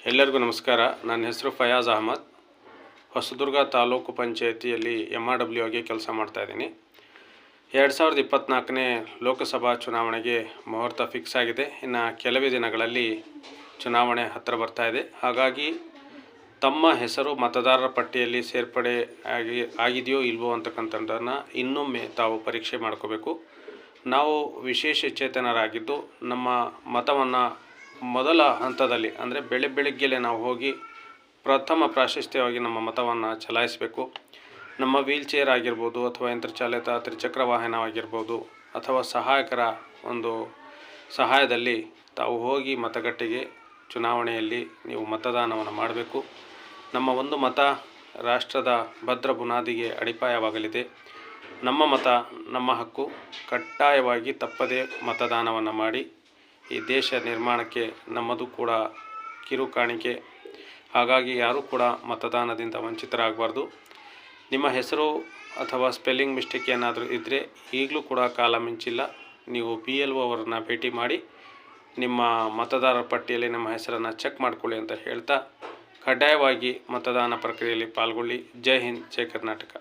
ಎಲ್ಲರಿಗೂ ನಮಸ್ಕಾರ. ನನ್ನ ಹೆಸರು ಫಯಾಜ್ ಅಹಮದ್. ಹೊಸದುರ್ಗ ತಾಲೂಕು ಪಂಚಾಯಿತಿಯಲ್ಲಿ MRW ಆಗಿ ಕೆಲಸ ಮಾಡ್ತಾಯಿದ್ದೀನಿ. 2024ನೇ ಲೋಕಸಭಾ ಚುನಾವಣೆಗೆ ಮುಹೂರ್ತ ಫಿಕ್ಸ್ ಆಗಿದೆ. ಇನ್ನು ಕೆಲವೇ ದಿನಗಳಲ್ಲಿ ಚುನಾವಣೆ ಹತ್ತಿರ ಬರ್ತಾಯಿದೆ. ಹಾಗಾಗಿ ತಮ್ಮ ಹೆಸರು ಮತದಾರರ ಪಟ್ಟಿಯಲ್ಲಿ ಸೇರ್ಪಡೆ ಆಗಿದೆಯೋ ಇಲ್ವೋ ಅಂತಕ್ಕಂಥದ್ದನ್ನು ಇನ್ನೊಮ್ಮೆ ತಾವು ಪರೀಕ್ಷೆ ಮಾಡ್ಕೋಬೇಕು. ನಾವು ವಿಶೇಷ ಚೇತನರಾಗಿದ್ದು ನಮ್ಮ ಮತವನ್ನು ಮೊದಲ ಹಂತದಲ್ಲಿ ಅಂದರೆ ಬೆಳಗ್ಗೆಲೇ ನಾವು ಹೋಗಿ ಪ್ರಥಮ ಪ್ರಾಶಸ್ತ್ಯವಾಗಿ ನಮ್ಮ ಮತವನ್ನು ಚಲಾಯಿಸಬೇಕು. ನಮ್ಮ ವೀಲ್ ಚೇರ್ ಆಗಿರ್ಬೋದು ಅಥವಾ ಯಂತ್ರಚಾಲಿತ ತ್ರಿಚಕ್ರ ವಾಹನವಾಗಿರ್ಬೋದು ಅಥವಾ ಸಹಾಯಕರ ಒಂದು ಸಹಾಯದಲ್ಲಿ ತಾವು ಹೋಗಿ ಮತಗಟ್ಟೆಗೆ ಚುನಾವಣೆಯಲ್ಲಿ ನೀವು ಮತದಾನವನ್ನು ಮಾಡಬೇಕು. ನಮ್ಮ ಒಂದು ಮತ ರಾಷ್ಟ್ರದ ಭದ್ರ ಬುನಾದಿಗೆ ಅಡಿಪಾಯವಾಗಲಿದೆ. ನಮ್ಮ ಮತ ನಮ್ಮ ಹಕ್ಕು. ಕಡ್ಡಾಯವಾಗಿ ತಪ್ಪದೇ ಮತದಾನವನ್ನು ಮಾಡಿ. ಈ ದೇಶ ನಿರ್ಮಾಣಕ್ಕೆ ನಮ್ಮದು ಕೂಡ ಕಿರು ಕಾಣಿಕೆ. ಹಾಗಾಗಿ ಯಾರೂ ಕೂಡ ಮತದಾನದಿಂದ ವಂಚಿತರಾಗಬಾರ್ದು. ನಿಮ್ಮ ಹೆಸರು ಅಥವಾ ಸ್ಪೆಲ್ಲಿಂಗ್ ಮಿಸ್ಟೇಕ್ ಏನಾದರೂ ಇದ್ದರೆ ಈಗಲೂ ಕೂಡ ಕಾಲ ಮಿಂಚಿಲ್ಲ. ನೀವು BLO ಅವರನ್ನು ಭೇಟಿ ಮಾಡಿ ನಿಮ್ಮ ಮತದಾರರ ಪಟ್ಟಿಯಲ್ಲಿ ನಮ್ಮ ಹೆಸರನ್ನು ಚೆಕ್ ಮಾಡಿಕೊಳ್ಳಿ ಅಂತ ಹೇಳ್ತಾ ಕಡ್ಡಾಯವಾಗಿ ಮತದಾನ ಪ್ರಕ್ರಿಯೆಯಲ್ಲಿ ಪಾಲ್ಗೊಳ್ಳಿ. ಜೈ ಹಿಂದ್, ಜೈ ಕರ್ನಾಟಕ.